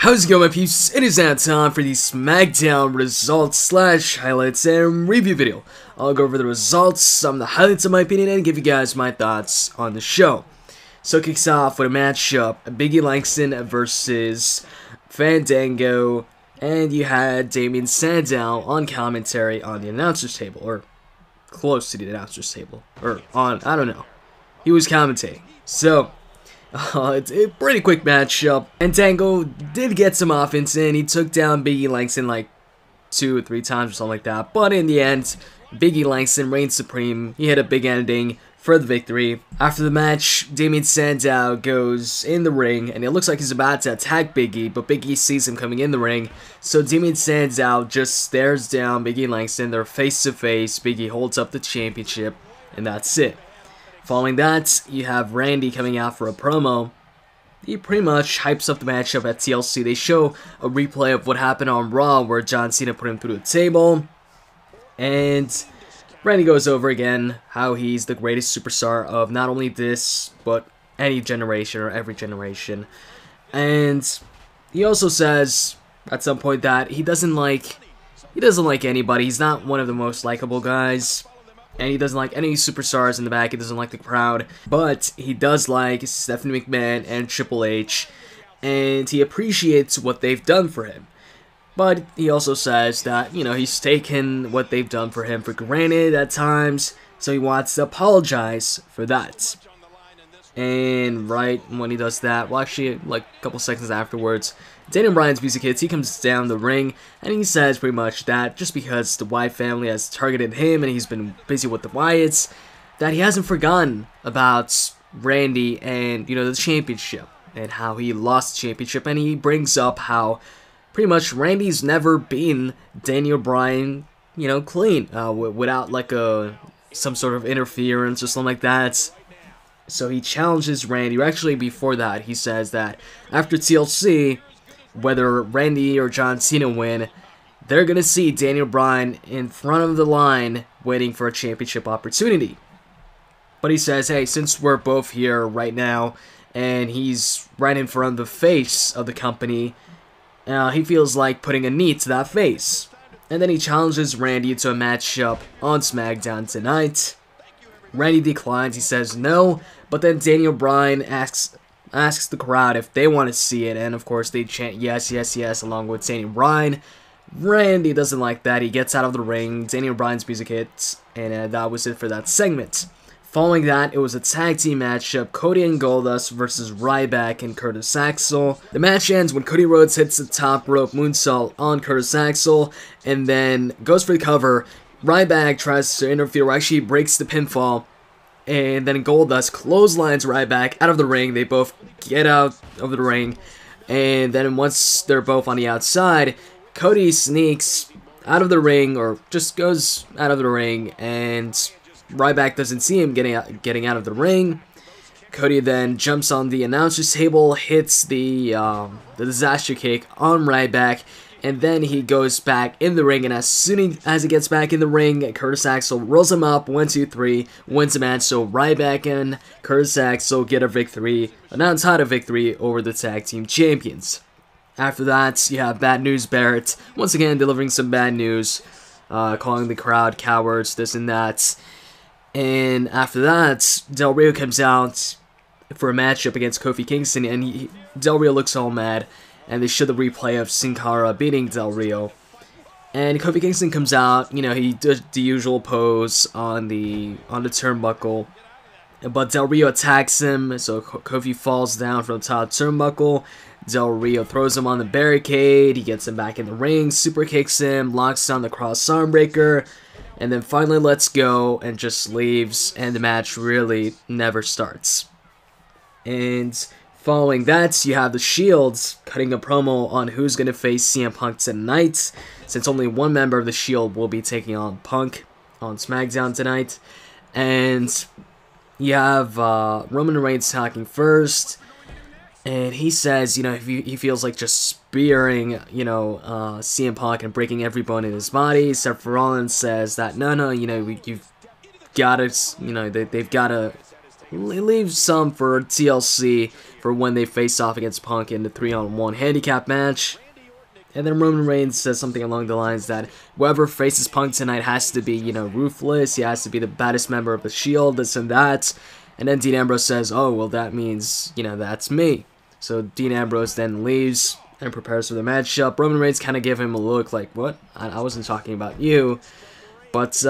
How's it going, my peeps? It is now time for the Smackdown results slash highlights and review video. I'll go over the results, some of the highlights in my opinion, and give you guys my thoughts on the show. So it kicks off with a matchup, E Langston versus Fandango, and you had Damien Sandow on commentary on the announcer's table, or close to the announcer's table, or on, I don't know. He was commentating. So it's a pretty quick matchup. Fandango did get some offense in. He took down E Langston like 2 or 3 times or something like that. But in the end, E Langston reigned supreme. He had a big ending for the victory. After the match, Damien Sandow goes in the ring, and it looks like he's about to attack Big E, but Big E sees him coming in the ring. So Damien Sandow just stares down E Langston. They're face to face. Big E holds up the championship, and that's it. Following that, you have Randy coming out for a promo. He pretty much hypes up the matchup at TLC. They show a replay of what happened on Raw where John Cena put him through the table. And Randy goes over again how he's the greatest superstar of not only this, but any generation or every generation. And he also says at some point that he doesn't like anybody. He's not one of the most likable guys. And he doesn't like any superstars in the back. He doesn't like the crowd. But he does like Stephanie McMahon and Triple H. And he appreciates what they've done for him. But he also says that, you know, he's taken what they've done for him for granted at times. So he wants to apologize for that. And right when he does that, well actually like a couple seconds afterwards, Daniel Bryan's music hits. He comes down the ring and he says pretty much that just because the Wyatt family has targeted him and he's been busy with the Wyatts, that he hasn't forgotten about Randy and, you know, the championship and how he lost the championship. And he brings up how pretty much Randy's never been Daniel Bryan, you know, clean without like some sort of interference or something like that. So he challenges Randy, or actually before that, he says that after TLC, whether Randy or John Cena win, they're going to see Daniel Bryan in front of the line waiting for a championship opportunity. But he says, hey, since we're both here right now, and he's right in front of the face of the company, he feels like putting a knee to that face. And then he challenges Randy to a matchup on SmackDown tonight. Randy declines, he says no, but then Daniel Bryan asks the crowd if they want to see it, and of course they chant yes, yes, yes, along with Daniel Bryan. Randy doesn't like that. He gets out of the ring, Daniel Bryan's music hits, and that was it for that segment. Following that, it was a tag team matchup, Cody and Goldust versus Ryback and Curtis Axel. The match ends when Cody Rhodes hits the top rope moonsault on Curtis Axel, and then goes for the cover. Ryback tries to interfere, or actually breaks the pinfall, and then Goldust clotheslines Ryback out of the ring. They both get out of the ring, and then once they're both on the outside, Cody sneaks out of the ring, or just goes out of the ring, and Ryback doesn't see him getting out of the ring. Cody then jumps on the announcer's table, hits the disaster kick on Ryback, and then he goes back in the ring, and as soon as he gets back in the ring, Curtis Axel rolls him up, 1, 2, 3, wins the match. So Ryback and Curtis Axel get a victory, an untitled victory over the tag team champions. After that, you have Bad News Barrett, once again delivering some bad news, calling the crowd cowards, this and that. And after that, Del Rio comes out for a matchup against Kofi Kingston, and Del Rio looks all mad. And they show the replay of Sin Cara beating Del Rio. And Kofi Kingston comes out, you know, he does the usual pose on the turnbuckle. But Del Rio attacks him, so Kofi falls down from the top turnbuckle. Del Rio throws him on the barricade, he gets him back in the ring, super kicks him, locks down the cross arm breaker, and then finally lets go and just leaves, and the match really never starts. And following that, you have the Shield cutting a promo on who's going to face CM Punk tonight, since only one member of the Shield will be taking on Punk on SmackDown tonight. And you have Roman Reigns talking first, and he says, you know, he feels like just spearing, you know, CM Punk and breaking every bone in his body. Seth Rollins says that, no, you know, you've got to, you know, they've got to leave some for TLC for when they face off against Punk in the 3-on-1 handicap match. And then Roman Reigns says something along the lines that whoever faces Punk tonight has to be, you know, ruthless. He has to be the baddest member of the Shield, this and that. And then Dean Ambrose says, oh, well, that means, you know, that's me. So Dean Ambrose then leaves and prepares for the matchup. Roman Reigns kind of give him a look like, what? I wasn't talking about you. But,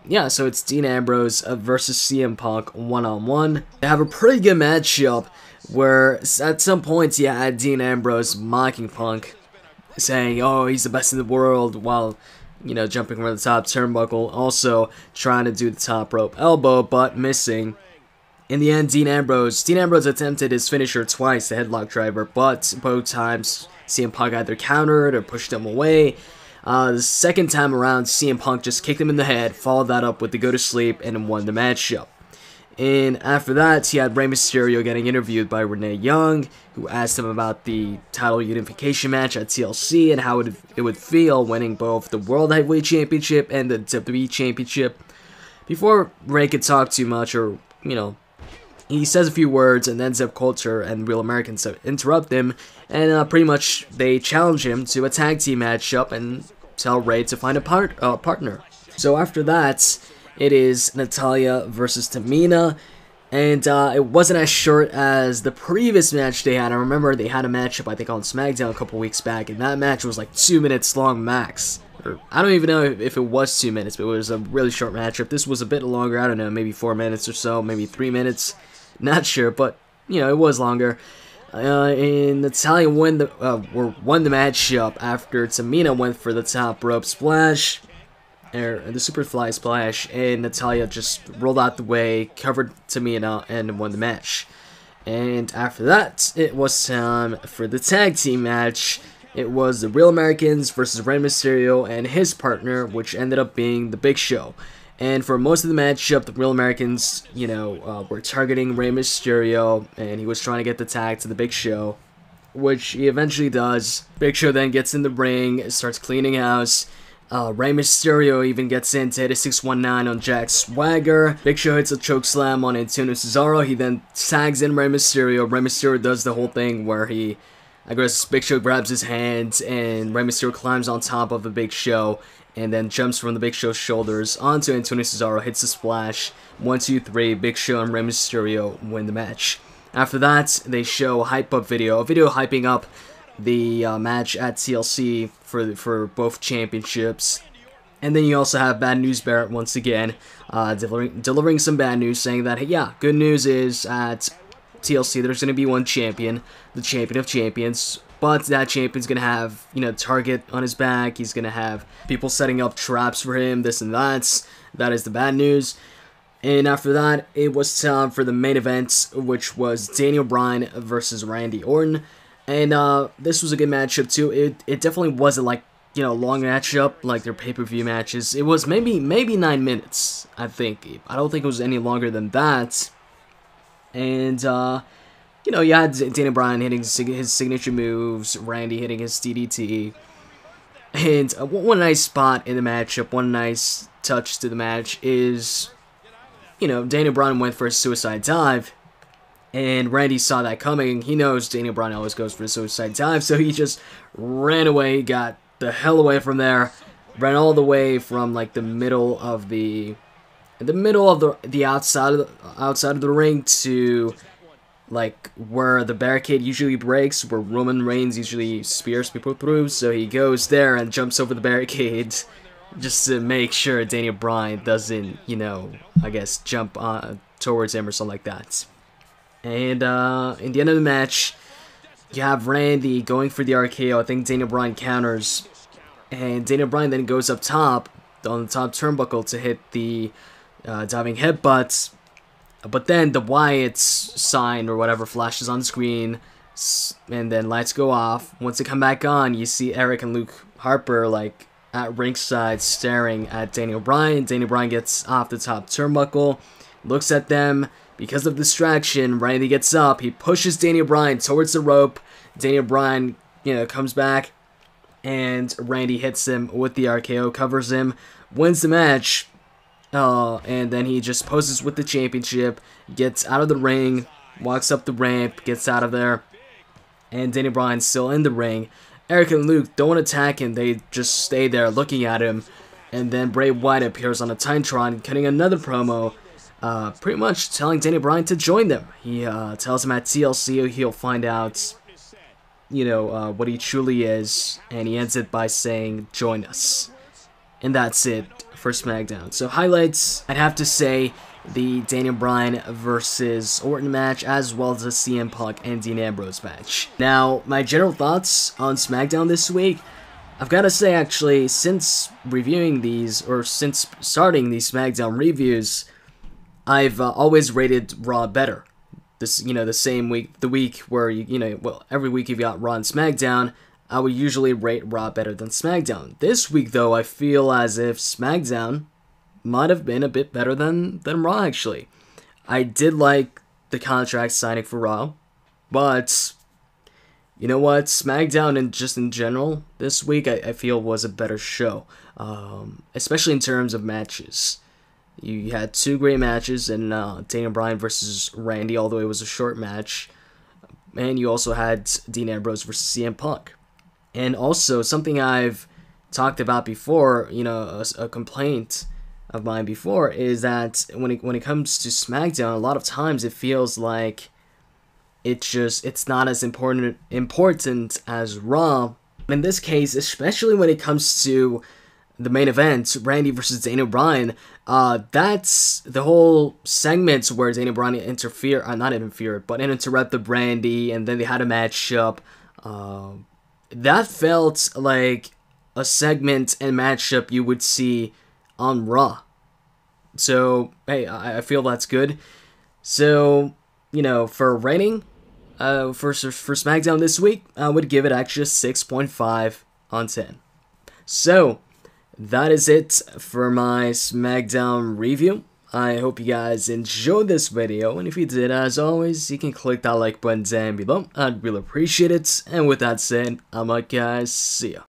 yeah, so it's Dean Ambrose versus CM Punk 1-on-1. They have a pretty good matchup where at some points you had Dean Ambrose mocking Punk, saying, oh, he's the best in the world, while, you know, jumping over the top turnbuckle, also trying to do the top rope elbow, but missing. In the end, Dean Ambrose attempted his finisher twice, the headlock driver, but both times CM Punk either countered or pushed him away. The second time around, CM Punk just kicked him in the head, followed that up with the go to sleep, and won the matchup. And after that, he had Rey Mysterio getting interviewed by Renee Young, who asked him about the title unification match at TLC and how it would feel winning both the World Heavyweight Championship and the WWE Championship. Before Rey could talk too much, or, you know, he says a few words, and then Zeb Colter and Real Americans interrupt him, and pretty much they challenge him to a tag team matchup and tell Rey to find a partner. So after that, it is Natalya versus Tamina, and it wasn't as short as the previous match they had. I remember they had a matchup, I think, on SmackDown a couple weeks back, and that match was like 2 minutes long max. Or, I don't even know if it was 2 minutes, but it was a really short matchup. This was a bit longer, I don't know, maybe 4 minutes or so, maybe 3 minutes. Not sure, but, you know, it was longer. And Natalya won the matchup after Tamina went for the top rope splash, or the Superfly splash, and Natalya just rolled out the way, covered Tamina, and won the match. And after that, it was time for the tag team match. It was the Real Americans versus Rey Mysterio and his partner, which ended up being the Big Show. And for most of the matchup, the Real Americans, you know, were targeting Rey Mysterio, and he was trying to get the tag to the Big Show, which he eventually does. Big Show then gets in the ring, starts cleaning house. Rey Mysterio even gets in to hit a 619 on Jack Swagger. Big Show hits a chokeslam on Antonio Cesaro. He then tags in Rey Mysterio. Rey Mysterio does the whole thing where I guess Big Show grabs his hand, and Rey Mysterio climbs on top of the Big Show, and then jumps from the Big Show's shoulders onto Antonio Cesaro, hits a splash. 1, 2, 3, Big Show and Rey Mysterio win the match. After that, they show a hype-up video, hyping up the match at TLC for both championships. And then you also have Bad News Barrett once again, delivering some bad news, saying that, hey, yeah, good news is at TLC there's going to be one champion, the champion of champions. But that champion's going to have, you know, target on his back. He's going to have people setting up traps for him, this and that. That is the bad news. And after that, it was time for the main event, which was Daniel Bryan versus Randy Orton. And this was a good matchup, too. It definitely wasn't, like, you know, long matchup like their pay-per-view matches. It was maybe 9 minutes, I think. I don't think it was any longer than that. And, you know, you had Daniel Bryan hitting his signature moves, Randy hitting his DDT, and one nice spot in the matchup, one nice touch to the match is, you know, Daniel Bryan went for a suicide dive, and Randy saw that coming. He knows Daniel Bryan always goes for a suicide dive, so he just ran away, got the hell away from there, ran all the way from like the middle of the outside of the ring to like where the barricade usually breaks, where Roman Reigns usually spears people through. So he goes there and jumps over the barricade just to make sure Daniel Bryan doesn't, you know, I guess jump towards him or something like that. And in the end of the match, you have Randy going for the RKO. I think Daniel Bryan counters, and Daniel Bryan then goes up top on the top turnbuckle to hit the diving headbutts. But then the Wyatts sign or whatever flashes on screen, and then lights go off. Once they come back on, you see Eric and Luke Harper like at ringside staring at Daniel Bryan. Daniel Bryan gets off the top turnbuckle, looks at them. Because of distraction, Randy gets up. He pushes Daniel Bryan towards the rope. Daniel Bryan, you know, comes back, and Randy hits him with the RKO, covers him, wins the match. and then he just poses with the championship, gets out of the ring, walks up the ramp, gets out of there, and Daniel Bryan's still in the ring. Eric and Luke don't attack him, they just stay there looking at him, and then Bray Wyatt appears on a Titantron, cutting another promo, pretty much telling Daniel Bryan to join them. He tells him at TLC he'll find out, you know, what he truly is, and he ends it by saying, "Join us." And that's it for SmackDown. So highlights, I'd have to say the Daniel Bryan versus Orton match, as well as the CM Punk and Dean Ambrose match. Now, my general thoughts on SmackDown this week, I've got to say actually, since reviewing these, or since starting these SmackDown reviews, I've always rated Raw better. This, you know, the same week, the week where, well, every week you've got Raw and SmackDown, I would usually rate Raw better than SmackDown. This week, though, I feel as if SmackDown might have been a bit better than Raw, actually. I did like the contract signing for Raw, but you know what? SmackDown, and just in general, this week, I feel was a better show, especially in terms of matches. You had two great matches in Daniel Bryan versus Randy, although it was a short match, and you also had Dean Ambrose versus CM Punk. And also, something I've talked about before, you know, a complaint of mine before, is that when it comes to SmackDown, a lot of times it feels like it's not as important as Raw. In this case, especially when it comes to the main event, Randy versus Daniel Bryan, that's the whole segment where Daniel Bryan interrupted Randy, and then they had a matchup. That felt like a segment and matchup you would see on Raw. So, hey, I feel that's good. So, you know, for rating, for SmackDown this week, I would give it actually 6.5 on 10. So, that is it for my SmackDown review. I hope you guys enjoyed this video, and if you did, as always, you can click that like button down below. I'd really appreciate it. And with that said, I'm out, guys. See ya.